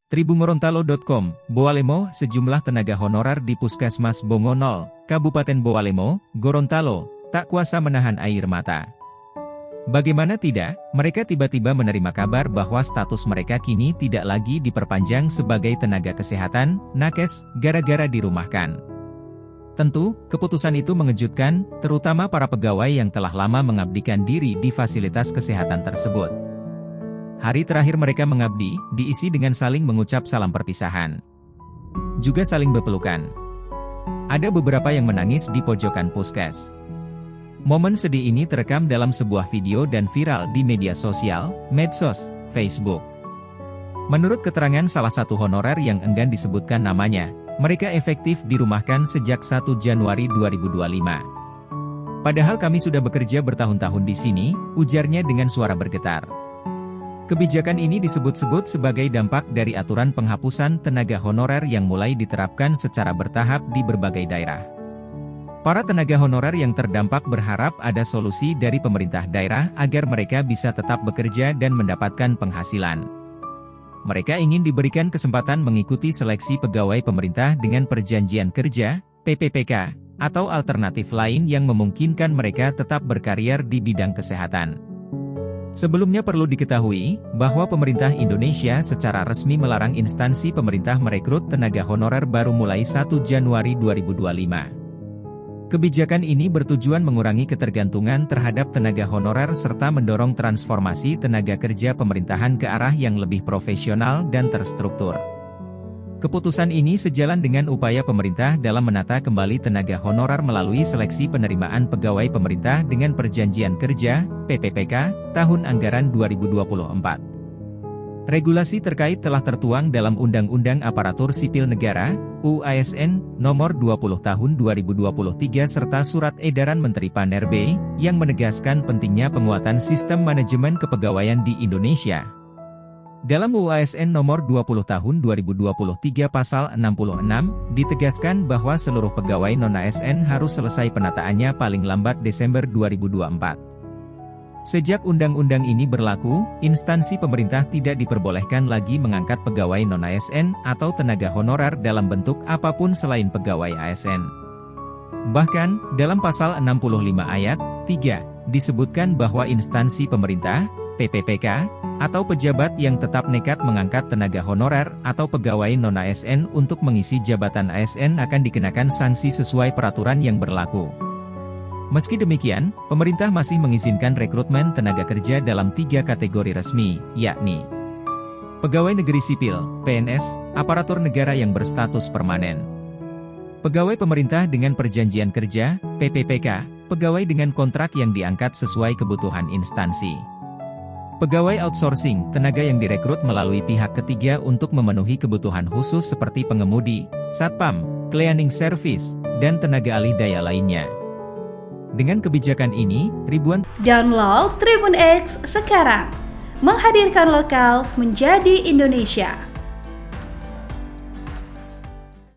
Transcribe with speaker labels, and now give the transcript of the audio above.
Speaker 1: Tribunggorontalo.com, Bowalemo, sejumlah tenaga honorer di Puskesmas Bongo 0, Kabupaten Bowalemo, Gorontalo, tak kuasa menahan air mata. Bagaimana tidak, mereka tiba-tiba menerima kabar bahwa status mereka kini tidak lagi diperpanjang sebagai tenaga kesehatan, nakes, gara-gara dirumahkan. Tentu, keputusan itu mengejutkan, terutama para pegawai yang telah lama mengabdikan diri di fasilitas kesehatan tersebut. Hari terakhir mereka mengabdi, diisi dengan saling mengucap salam perpisahan. Juga saling berpelukan. Ada beberapa yang menangis di pojokan puskes. Momen sedih ini terekam dalam sebuah video dan viral di media sosial, medsos, Facebook. Menurut keterangan salah satu honorer yang enggan disebutkan namanya, mereka efektif dirumahkan sejak 1 Januari 2025. Padahal kami sudah bekerja bertahun-tahun di sini, ujarnya dengan suara bergetar. Kebijakan ini disebut-sebut sebagai dampak dari aturan penghapusan tenaga honorer yang mulai diterapkan secara bertahap di berbagai daerah. Para tenaga honorer yang terdampak berharap ada solusi dari pemerintah daerah agar mereka bisa tetap bekerja dan mendapatkan penghasilan. Mereka ingin diberikan kesempatan mengikuti seleksi pegawai pemerintah dengan perjanjian kerja, PPPK, atau alternatif lain yang memungkinkan mereka tetap berkarier di bidang kesehatan. Sebelumnya perlu diketahui, bahwa pemerintah Indonesia secara resmi melarang instansi pemerintah merekrut tenaga honorer baru mulai 1 Januari 2025. Kebijakan ini bertujuan mengurangi ketergantungan terhadap tenaga honorer serta mendorong transformasi tenaga kerja pemerintahan ke arah yang lebih profesional dan terstruktur. Keputusan ini sejalan dengan upaya pemerintah dalam menata kembali tenaga honorer melalui seleksi penerimaan pegawai pemerintah dengan perjanjian kerja, PPPK, tahun anggaran 2024. Regulasi terkait telah tertuang dalam Undang-Undang Aparatur Sipil Negara, UASN, Nomor 20 Tahun 2023 serta Surat Edaran Menteri Pan-RB, yang menegaskan pentingnya penguatan sistem manajemen kepegawaian di Indonesia. Dalam UASN Nomor 20 Tahun 2023 Pasal 66, ditegaskan bahwa seluruh pegawai non-ASN harus selesai penataannya paling lambat Desember 2024. Sejak undang-undang ini berlaku, instansi pemerintah tidak diperbolehkan lagi mengangkat pegawai non-ASN atau tenaga honorer dalam bentuk apapun selain pegawai ASN. Bahkan, dalam Pasal 65 Ayat 3, disebutkan bahwa instansi pemerintah, PPPK, atau pejabat yang tetap nekat mengangkat tenaga honorer atau pegawai non-ASN untuk mengisi jabatan ASN akan dikenakan sanksi sesuai peraturan yang berlaku. Meski demikian, pemerintah masih mengizinkan rekrutmen tenaga kerja dalam 3 kategori resmi, yakni pegawai negeri sipil, PNS, aparatur negara yang berstatus permanen, pegawai pemerintah dengan perjanjian kerja, PPPK, pegawai dengan kontrak yang diangkat sesuai kebutuhan instansi. Pegawai outsourcing, tenaga yang direkrut melalui pihak ketiga untuk memenuhi kebutuhan khusus seperti pengemudi, satpam, cleaning service, dan tenaga ahli daya lainnya. Dengan kebijakan ini, ribuan
Speaker 2: download Tribun X sekarang, menghadirkan lokal menjadi Indonesia.